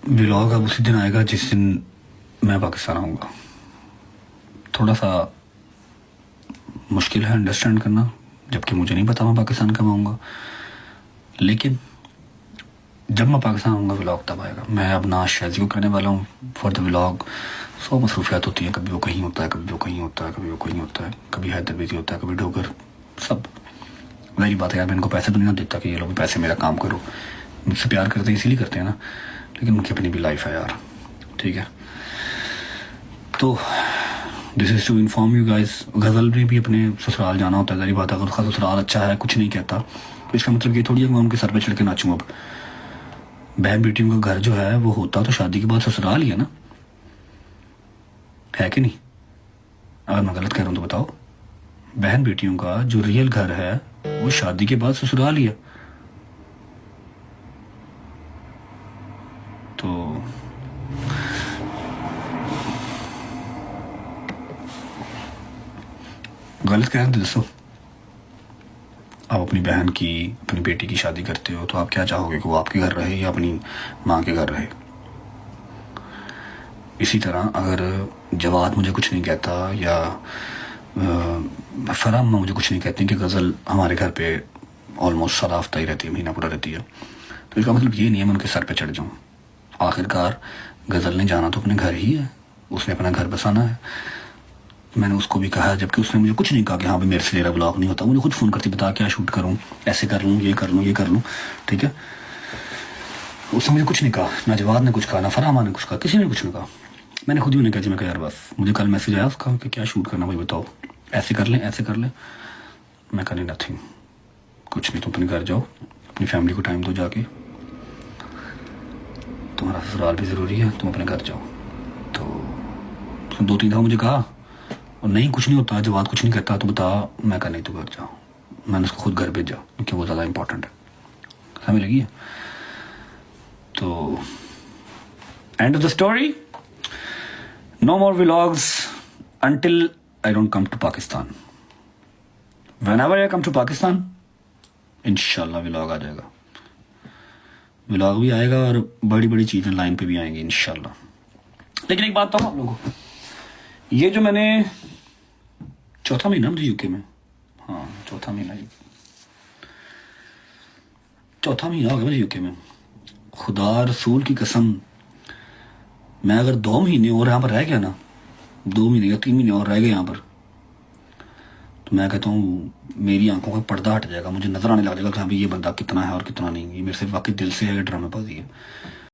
Vlog अब उसी दिन आएगा जिस दिन मैं पाकिस्तान आऊँगा। थोड़ा सा मुश्किल है अंडरस्टैंड करना, जबकि मुझे नहीं पता मैं पाकिस्तान कब आऊँगा, लेकिन जब मैं पाकिस्तान आऊँगा व्लॉग तब आएगा। मैं अब ना शायद को करने वाला हूँ फॉर द व्लॉग। 100 मसरूफियात होती हैं, कभी वो कहीं होता है, कभी वो कहीं होता है, कभी वो कहीं होता है, कभी हैदर बिजी होता है, कभी डोगर, सब मेरी बात है यार। मैं इनको पैसे तो नहीं ना देता कि ये लोग पैसे मेरा काम करो, मुझसे प्यार करते हैं इसीलिए करते हैं ना, लेकिन उनकी अपनी भी लाइफ है यार, ठीक है। तो this is to inform you guys, Ghazal ने भी अपने ससुराल जाना होता है, सारी बात। अगर उसका ससुराल अच्छा है, कुछ नहीं कहता, तो इसका मतलब ये थोड़ी है मैं उनके सर पे चढ़ के नाचूँ। अब बहन बेटियों का घर जो है वो होता तो शादी के बाद ससुराल ही है ना, है कि नहीं? अगर मैं गलत कह रहा हूँ तो बताओ। बहन बेटियों का जो रियल घर है वो शादी के बाद ससुराल ही है। तो गलत कह रहे थे दोस्तों। आप अपनी बहन की, अपनी बेटी की शादी करते हो तो आप क्या चाहोगे कि वो आपके घर रहे या अपनी माँ के घर रहे? इसी तरह अगर जवाद मुझे कुछ नहीं कहता या फराम मुझे कुछ नहीं कहती कि गज़ल हमारे घर पे ऑलमोस्ट सारा हफ्ता ही रहती है, महीना पूरा रहती है, तो इसका मतलब ये नहीं है मैं उनके सर पे चढ़ जाऊँ। आखिरकार गज़ल ने जाना तो अपने घर ही है, उसने अपना घर बसाना है। मैंने उसको भी कहा, जबकि उसने मुझे कुछ नहीं कहा कि हाँ भाई मेरे से मेरा ब्लॉग नहीं होता। मुझे खुद फ़ोन करती, बता क्या शूट करूँ, ऐसे कर लूँ, ये कर लूँ, ये कर लूँ, ठीक है। उसने मुझे कुछ नहीं कहा, ना जवाद ने कुछ कहा, ना फरामा ने कुछ कहा, किसी ने कुछ नहीं कहा। मैंने खुद ही उन्हें कहा जी, मैं कहा यार बस, मुझे कल मैसेज आया उसका कि क्या शूट करना भाई बताओ, ऐसे कर लें, ऐसे कर लें। मैं कहा नहीं नथिंग, कुछ नहीं, तुम अपने घर जाओ, अपनी फैमिली को टाइम दो, जाके तुम्हारा ससुराल भी ज़रूरी है, तुम अपने घर जाओ। तो उसने 2-3 दफ़ा मुझे कहा, और नहीं कुछ नहीं होता, जवाब कुछ नहीं कहता तो बता। मैं कहा नहीं तू घर जाओ। मैंने उसको खुद घर भेजा क्योंकि वो ज़्यादा इंपॉर्टेंट है, समझ लगी है? तो end of the story, no more vlogs until I don't come to Pakistan. Whenever I come to Pakistan, इंशाल्लाह व्लॉग आ जाएगा, व्लॉग भी आएगा और बड़ी बड़ी चीज़ें लाइन पे भी आएंगी इंशाल्लाह। लेकिन एक बात बताऊँ आप लोगों को, ये जो मैंने चौथा महीना मुझे यूके में, हाँ चौथा महीना हो गया मुझे यूके में। खुदा रसूल की कसम, मैं अगर 2 महीने और यहाँ पर रह गया ना, 2 महीने या 3 महीने और रह गए यहाँ पर, तो मैं कहता हूँ मेरी आंखों का पर्दा हट जाएगा, मुझे नजर आने लग जाएगा कि हाँ भाई ये बंदा कितना है और कितना नहीं। ये मेरे से वाकई दिल से है, ड्रामेबाजी है।